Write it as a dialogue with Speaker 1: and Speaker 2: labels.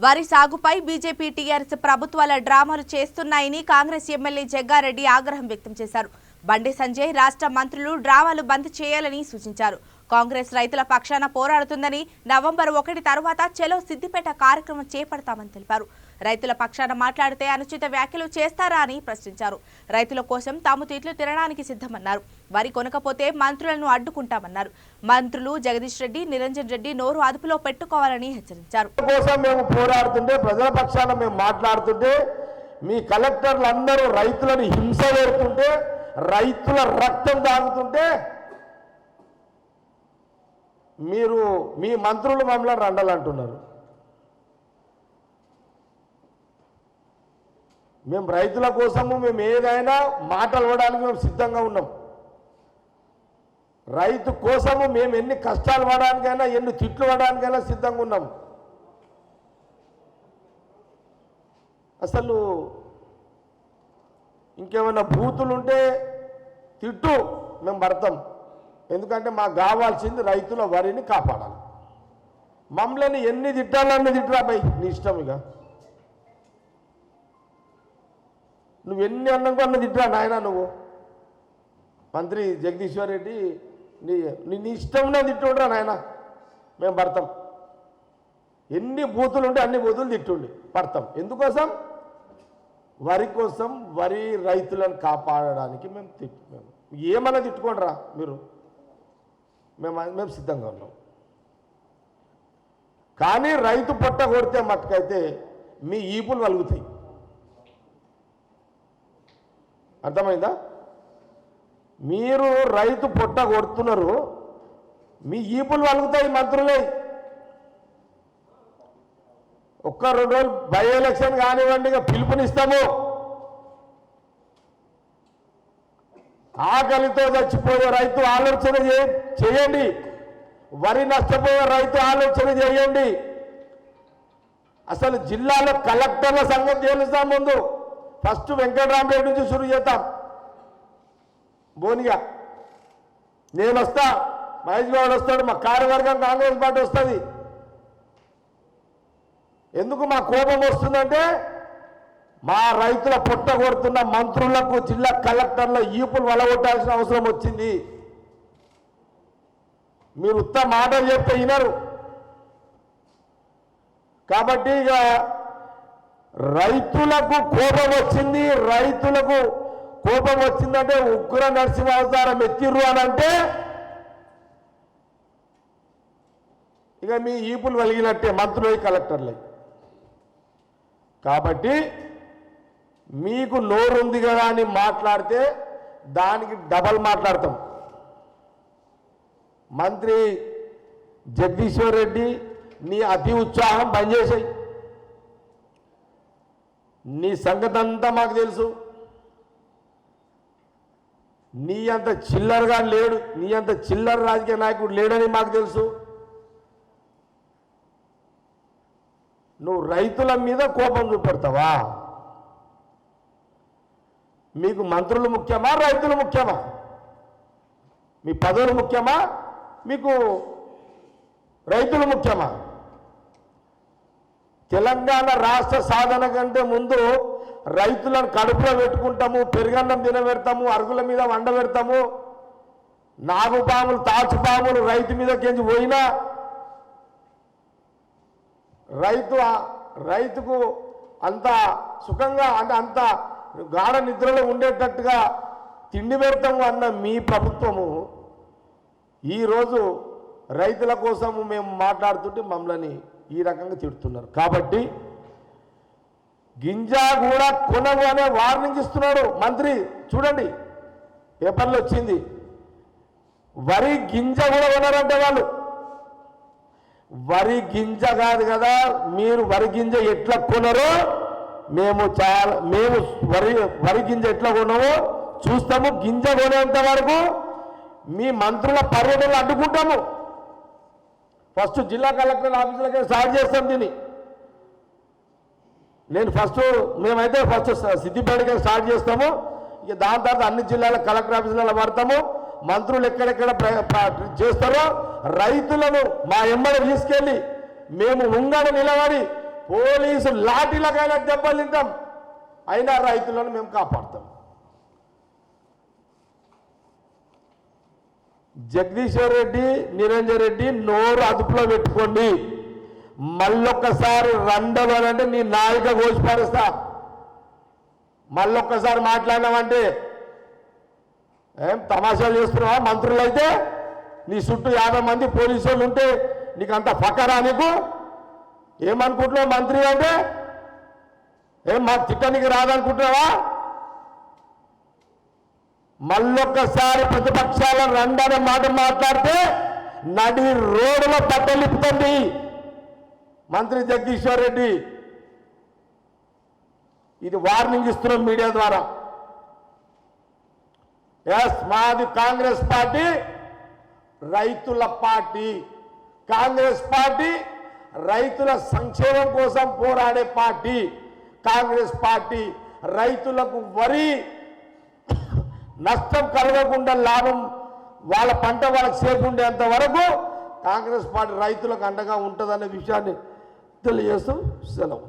Speaker 1: వరి సాగుపై BJP TRS ప్రభుత్వాల డ్రామాలు చేస్తున్నాయని కాంగ్రెస్ ఎమ్మెల్యే జగ్గారెడ్డి ఆగ్రహం వ్యక్తం చేశారు. బండి సంజయ్ రాష్ట్ర మంత్రులు డ్రామాలు బంద్ చేయాలని సూచించారు. కాంగ్రెస్ రైతుల పక్షాన పోరాడుతుందని, నవంబర్ 1 తర్వాత చలో సిద్దిపేట కార్యక్రమం చేపడతామని తెలిపారు. రైతుల పక్షాన మాట్లాడితే అనుచిత వ్యాఖ్యలు చేస్తారా అని ప్రశ్నించారు. రైతుల కోసం తాము తిట్లు తినడానికి సిద్ధమన్నారు. వరి కొనకపోతే మంత్రులను అడ్డుకుంటామన్నారు. మంత్రులు జగదీష్ రెడ్డి, నిరంజన్ రెడ్డి నోరు అదుపులో పెట్టుకోవాలని హెచ్చరించారు.
Speaker 2: ప్రజల పక్షాన మేము మాట్లాడుతుంటే మీ కలెక్టర్లు అందరూ రైతులను హింస పెడుతుంటే, రైతుల రక్తం తాగుతుంటే మీరు మీ మంత్రులు మమ్మల్ని రండాలంటున్నారు. మేము రైతుల కోసము మేము ఏదైనా మాటలు పడడానికి మేము సిద్ధంగా ఉన్నాం. రైతు కోసము మేము ఎన్ని కష్టాలు పడడానికైనా, ఎన్ని తిట్లు పడడానికైనా సిద్ధంగా ఉన్నాం. అసలు ఇంకేమైనా బూతులుంటే తిట్టు, మేము పడతాం. ఎందుకంటే మాకు కావాల్సింది రైతుల వరిని కాపాడాలి. మమ్మల్ని ఎన్ని తిట్టాలన్నీ తిట్టరా బై, నీ ఇష్టం. ఇక నువ్వు ఎన్ని అన్నం అన్న తిట్టరా నాయన. నువ్వు మంత్రి జగదీశ్వర్ రెడ్డి నీ ఇష్టంలో తిట్టుండ్రా నాయన, మేము పడతాం. ఎన్ని బూతులు ఉంటే అన్ని బూతులు తిట్టుండి పడతాం. ఎందుకోసం? వరి కోసం, వరి రైతులను కాపాడడానికి మేము ఏమన్నా తిట్టుకోండిరా మీరు, మేము సిద్ధంగా ఉన్నాం. కానీ రైతు పొట్ట కొడితే మట్టుకైతే మీ ఈపులు వలుగుతాయి. అర్థమైందా? మీరు రైతు పొట్ట కొడుతున్నారు, మీ ఈపులు వలుగుతాయి మంత్రులే. ఒక్క 2 రోజులు బై ఎలక్షన్ కానివ్వండి, ఇక పిలుపునిస్తాము. ఆకలితో చచ్చిపోయే రైతు ఆలోచన చేయండి, వరి నష్టపోయే రైతు ఆలోచన చేయండి. అసలు జిల్లాలో కలెక్టర్ల సంగతి తెలుస్తాం. ముందు ఫస్ట్ వెంకటరామరెడ్డి నుంచి షురు చేద్దాం. బోనిగా నేను వస్తా, మహేష్ గౌడ్ వస్తాడు, మా కార్యవర్గం కాంగ్రెస్ పార్టీ వస్తుంది. ఎందుకు మా కోపం వస్తుందంటే, మా రైతుల పొట్ట కొడుతున్న మంత్రులకు, జిల్లా కలెక్టర్ల ఈపులు వలగొట్టాల్సిన అవసరం వచ్చింది. మీరు ఉత్త మాటలు చెప్తే వినరు. కాబట్టి ఇక రైతులకు కోపం వచ్చింది. రైతులకు కోపం వచ్చిందంటే ఉగ్ర నరసింహ అవతారం ఎత్తిర్రు అని అంటే ఇక మీ ఈపులు వెలిగినట్టే మంత్రులు, కలెక్టర్లే. కాబట్టి మీకు నోరుంది కదా అని మాట్లాడితే దానికి డబల్ మాట్లాడతాం. మంత్రి జగదీశ్వర్ రెడ్డి, నీ అతి ఉత్సాహం బంద్ చేసాయి. నీ సంగతి అంతా మాకు తెలుసు. నీ అంత చిల్లరగా లేడు, నీ అంత చిల్లర రాజకీయ నాయకుడు లేడని మాకు తెలుసు. నువ్వు రైతుల మీద కోపం చూపెడతావా? మీకు మంత్రులు ముఖ్యమా, రైతులు ముఖ్యమా? మీ పదవులు ముఖ్యమా, మీకు రైతులు ముఖ్యమా? తెలంగాణ రాష్ట్ర సాధన కంటే ముందు రైతులను కడుపులో పెట్టుకుంటాము, పెరుగన్నం తినబెడతాము, అరుగుల మీద వండబెడతాము. నాగుపాములు, తాచుపాములు రైతు మీదకేంచి పోయినా రైతుకు అంత సుఖంగా, అంటే అంత గాఢ నిద్రలో ఉండేటట్టుగా తిండి పెడతాము అన్న మీ ప్రభుత్వము ఈరోజు రైతుల కోసము మేము మాట్లాడుతుంటే మమ్మల్ని ఈ రకంగా తిడుతున్నారు. కాబట్టి గింజ కూడా కొనవు అనే వార్నింగ్ ఇస్తున్నాడు మంత్రి. చూడండి, పేపర్లో వచ్చింది. వరి గింజ కూడా కొనరంటే వాళ్ళు. వరి గింజ కాదు కదా, మీరు వరి గింజ ఎట్లా కొనరో మేము వరి గింజ ఎట్లా కొనవో చూస్తాము. గింజ కొనేంత వరకు మీ మంత్రుల పర్యటనలు అడ్డుకుంటాము. ఫస్ట్ జిల్లా కలెక్టర్ ఆఫీసులకే స్టార్ట్ చేస్తాం దీన్ని. మేమైతే ఫస్ట్ సిద్దిపేటకే స్టార్ట్ చేస్తాము. ఇక దాని తర్వాత అన్ని జిల్లాల కలెక్టర్ ఆఫీసులలో పడతాము. మంత్రులు ఎక్కడెక్కడ చేస్తారో రైతులను మా ఎమ్మడి తీసుకెళ్ళి మేము ఉంగడ నిలబడి పోలీసు లాఠీలకైనా దెబ్బలు తింటాం, అయినా రైతులను మేము కాపాడుతాం. జగదీశ్వర్ రెడ్డి, నిరంజన్ రెడ్డి నోరు అదుపులో పెట్టుకోండి. మళ్ళొక్కసారి రండలు అంటే నీ నాయక కోసిపారేస్తా. మళ్ళొక్కసారి మాట్లాడినామంటే ఏం తమాషాలు చేస్తున్నావా? మంత్రులు అయితే నీ చుట్టూ 50 మంది పోలీసు వాళ్ళు ఉంటే నీకు అంత ఫకరా? నీకు ఏమనుకుంటున్నావు? మంత్రి అంటే ఏం మా తిట్టనికి రాదనుకుంటున్నావా? మళ్ళొక్కసారి ప్రతిపక్షాల రండనే మాట మాట్లాడితే నడి రోడ్డులో పట్టలిపుతుంది మంత్రి జగదీశ్వర్ రెడ్డి. ఇది వార్నింగ్ ఇస్తున్నాం మీడియా ద్వారా. ఎస్, మాది కాంగ్రెస్ పార్టీ రైతుల పార్టీ. కాంగ్రెస్ పార్టీ రైతుల సంక్షేమం కోసం పోరాడే పార్టీ. కాంగ్రెస్ పార్టీ రైతులకు వరి నష్టం కలగకుండా లాభం వాళ్ళ పంట వాళ్ళకి సేపు ఉండేంత వరకు కాంగ్రెస్ పార్టీ రైతులకు అండగా ఉంటుందనే విషయాన్ని తెలియజేస్తూ సెలవు.